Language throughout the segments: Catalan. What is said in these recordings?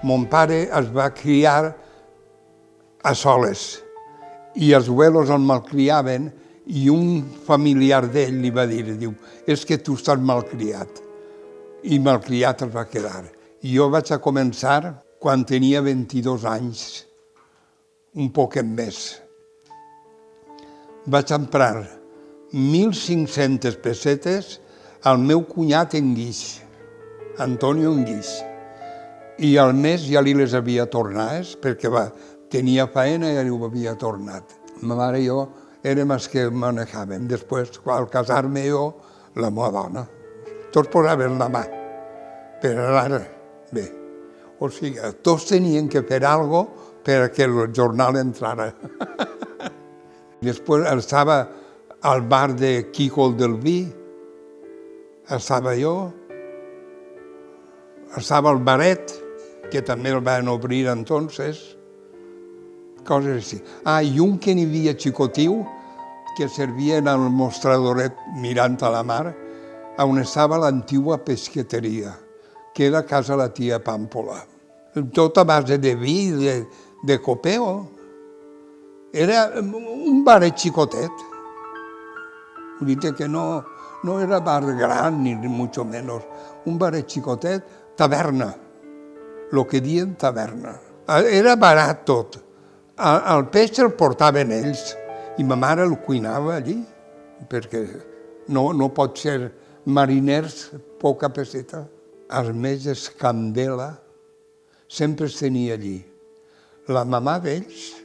Mon pare es va criar a soles i els abuelos el malcriaven i un familiar d'ell li va dir, diu, és que tu estàs malcriat. I malcriat es va quedar. I jo vaig a començar quan tenia 22 anys, un poc més. Vaig emprar 1.500 pessetes al meu cunyat en Guix, Antonio en Guix. I al mes ja li les havia tornades perquè tenia feina i ho havia tornat. Ma mare i jo érem els que manejàvem. Després, al casar-me jo, la meva dona. Tots posaven la mà per anar bé. O sigui, tots tenien que fer alguna cosa perquè el jornal entrara. Després estava al bar de Quico del Vi, estava jo, estava el baret, que també el van obrir entonces, coses així. I un que n'hi havia xicotiu, que servia en el mostradoret mirant a la mar, on estava l'antiga pesqueteria, que era a casa la tia Pàmpola. Tot a base de vi, de copeo. Era un baret xicotet. Vull dir que no era bar gran, ni mucho menos. Un baret xicotet, taverna. Lo que diuen taverna. Era barat tot. El peix el portaven ells i ma mare el cuinava allí, perquè no pot ser mariners, poca pesseta. Els metges Candela sempre es tenia allí. La mamà d'ells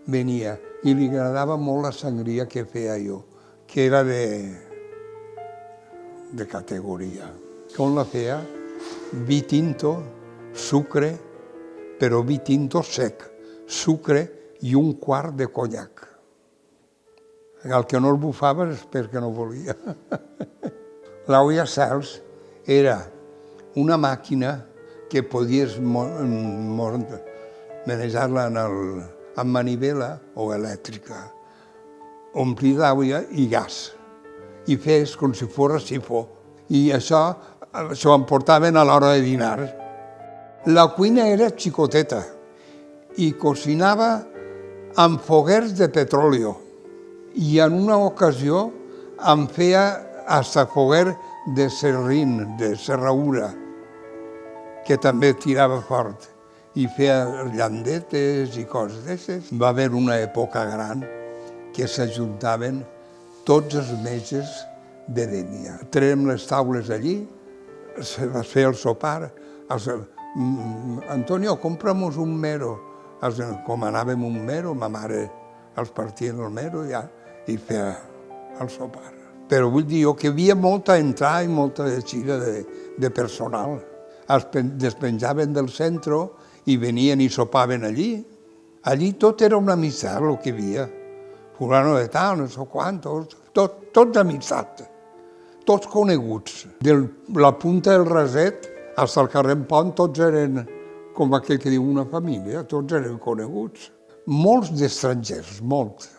venia i li agradava molt la sangria que feia jo, que era de categoria. Com la feia? Vi tinto, sucre, però vi tinto sec, sucre i un quart de conyac. El que no el bufava és perquè no volia. L'olla Cels era una màquina que podies manejar-la amb manivela o elèctrica, omplir d'aigua i gas, i fes com si fos sifó. I això s'ho emportaven a l'hora de dinar. La cuina era xicoteta i cocinava amb foguers de petroli. I en una ocasió em feia hasta foguer de serrín, de serraura, que també tirava fort. I feia llandetes i coses d'aixes. Va haver una època gran que s'ajuntaven tots els metges de Dénia. Trèiem les taules allí, se va fer el sopar. Antonio, compra'm un mero. Com anàvem un mero, ma mare els partia en el mero i feia el sopar. Però vull dir que hi havia molta entrada i molta eixida de personal. Els despenjaven del centre i venien i sopaven allí. Allí tot era una amistat, el que hi havia. Fulano de tal, no sé quantos, tots amistats, tots coneguts. De la punta del Raset fins al carrer Pont, tots eren, com aquell que diu, una família, tots eren coneguts. Molts d'estrangers, molts.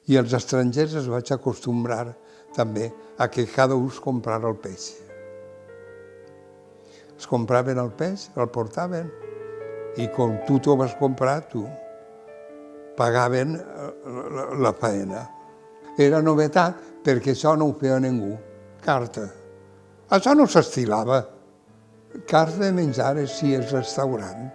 I els estrangers es vaig acostumbrar també a que cada un comprara el peix. Es compraven el peix, el portaven, i com tu t'ho vas comprar, tu, pagaven la faena. Era novetat perquè això no ho feia ningú. Carta. Això no s'estilava. Carta de menjar si és restaurant.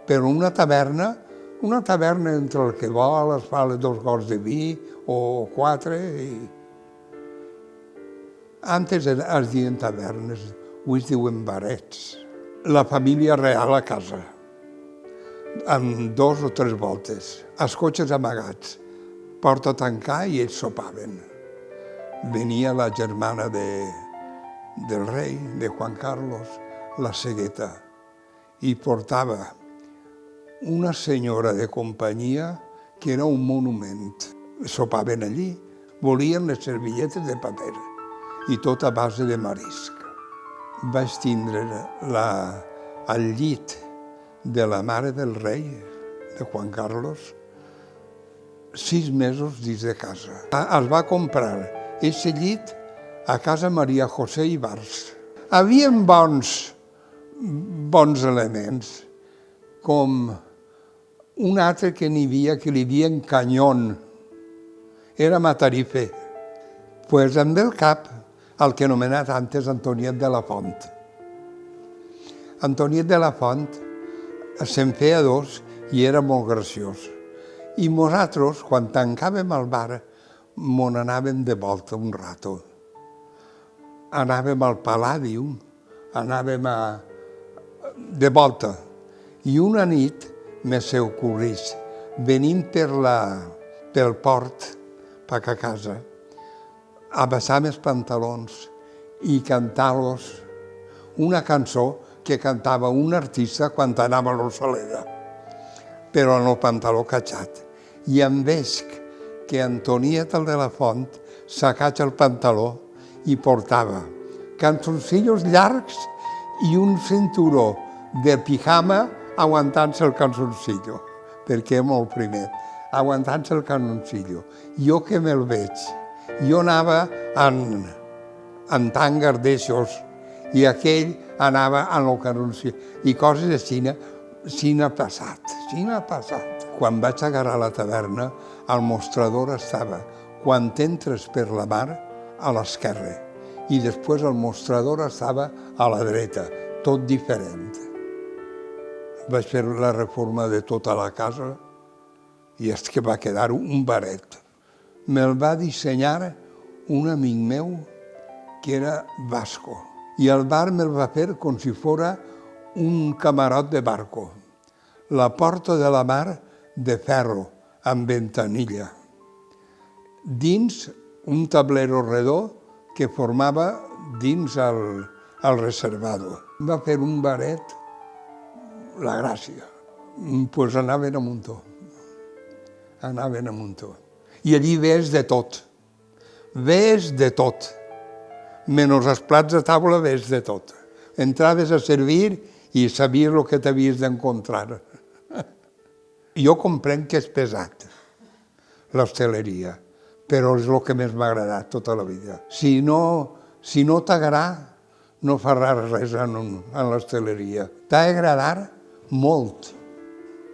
Però una taverna entre el que vol, es fa 2 gots de vi o 4. Antes es diuen tavernes, avui es diuen barets. La família real a casa, amb 2 o 3 voltes, els cotxes amagats, porta a tancar i ells sopaven. Venia la germana del rei, de Juan Carlos, la cegueta, i portava una senyora de companyia que era un monument. Sopaven allí, volien les servilletes de paper i tot a base de marisc. Vaig tindre al llit de la mare del rei, de Juan Carlos, 6 mesos dins de casa. Es va comprar aquest llit a casa Maria José Ibars. Havien bons bons elements, com un altre que n'hi havia que li dien Canyón, era Matarife. Pues em ve al cap el que he anomenat antes Antoniet de la Font. Antoniet de la Font se'n feia dos i era molt graciós. I nosaltres, quan tancàvem el bar, mon anàvem de volta un rato. Anàvem al Palladium, anàvem de volta. I una nit me s'ocorrís, venint pel port, cap a casa, abaixar els pantalons i cantar-los una cançó que cantava un artista quan anava a Rosaleda, però en el pantaló catxat. I em veig que Antoniet, el de la Font, s'acatxa el pantaló i portava cançoncillos llargs i un cinturó de pijama aguantant-se el cançoncillo, perquè és molt primer, aguantant-se el cançoncillo. Jo que me'l veig, jo anava en tàngar d'eixos i aquell anava en el cançoncillo. I coses així, sí n'ha passat. Quan vaig agarrar la taverna, el mostrador estava, quan entres per la mar, a l'esquerra, i després el mostrador estava a la dreta, tot diferent. Vaig fer la reforma de tota la casa i és que va quedar un baret. Me'l va dissenyar un amic meu que era basco i el bar me'l va fer com si fos un camarot de barco. La porta de la mar de ferro, amb ventanilla. Dins un tablero redó que formava dins el reservado. Va fer un baret, la gràcia. Pues anaven a muntó. I allí veies de tot. Menys els plats de taula veies de tot. Entraves a servir i sabies el que t'havies d'encontrar. Jo comprenc que és pesat, l'hostaleria, però és el que més m'ha agradat tota la vida. Si no t'agrada, no faràs res en l'hostaleria. T'ha d'agradar molt,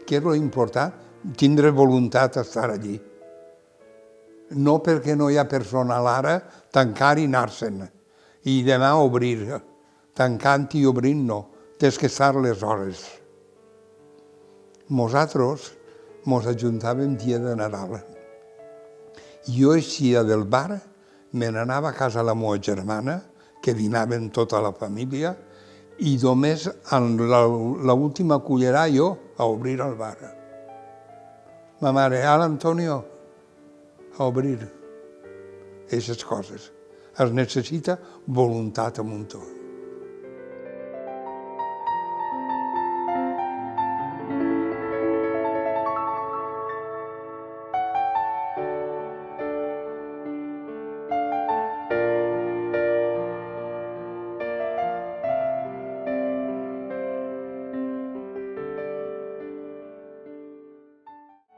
que és l'important, tindre voluntat d'estar allí. No perquè no hi ha personal ara, tancar i anar-se'n. I demà obrir. Tancant i obrint no, tens que estar les hores. Nosaltres mos ajuntàvem dia de Nadal. Jo eixia del bar, me n'anava a casa la meva germana, que dinaven tota la família, i només en l'última cullera jo a obrir el bar. Ma mare, ara, Antonio, a obrir. Aquestes coses. Es necessita voluntat a muntó.